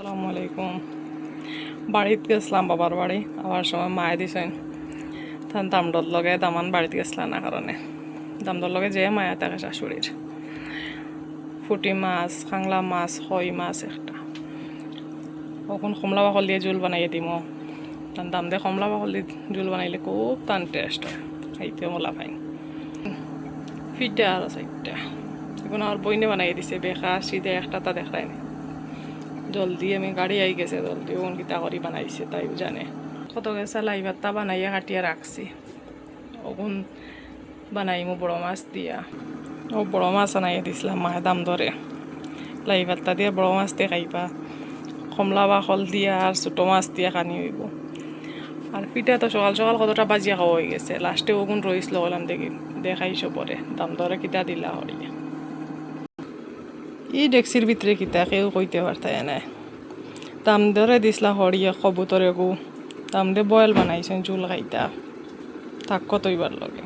আসসালামু আলাইকুম। বাড়িতে গেছিলাম বাবার বাড়ি, আবার সময় মায়ে দিছেন তখন দামদর লগে দামান বাড়িতে গেছিলাম না কারণে দামদর লগে যে মায়া থাকে শাশুড়ির ফুটি মাছ, খাংলা মাছ, কই মাছ একটা কখন কমলা বাকল দিয়ে জোল বানাইয়ে দিম। তার দাম দিয়ে কমলা বাকল দিয়ে জোল বানাইলে খুব টান টেস্ট হয়, খাইতে মোলা পাই। ফিটে আর চারটা এখন আর বইনে বানাইয়ে দিছে, বেকা সিদে একটা তা দেখায়নি। জলদি আমি গাড়ি আই গেছে, জলদি ওন কিতা করি বানাইছে তাইও জানে। কত গেছে লাই ভাতটা বানাইয়া কাটিয়া রাখছি, ওগুন বানাইমু বড় মাছ দিয়া। ও বড় মাছ আনাইয়া দিছিলাম মায়ের দাম ধরে, লাই ভাতটা দিয়ে বড় মাছ দিয়ে খাইবা, কমলা বাকল দিয়া আর ছোটো মাছ দিয়া খানি হইব। আর পিঠা তো সকাল সকাল কতটা বাজিয়া খাওয়া হয়ে গেছে, লাস্টে ওগুন রইছিল বললাম দেখি দেখাইছো পরে দাম ধরে কিতা দিলা হরিয়া। ই ডেক্সির ভিতরে কিতা কেউ কইতে পারতায় না। দাম ধরে দিছিলা হরিয়া কবুতরে গু দাম দিয়ে বয়েল বানাইছেন জুল খাইতা থাক কতইবার লগে।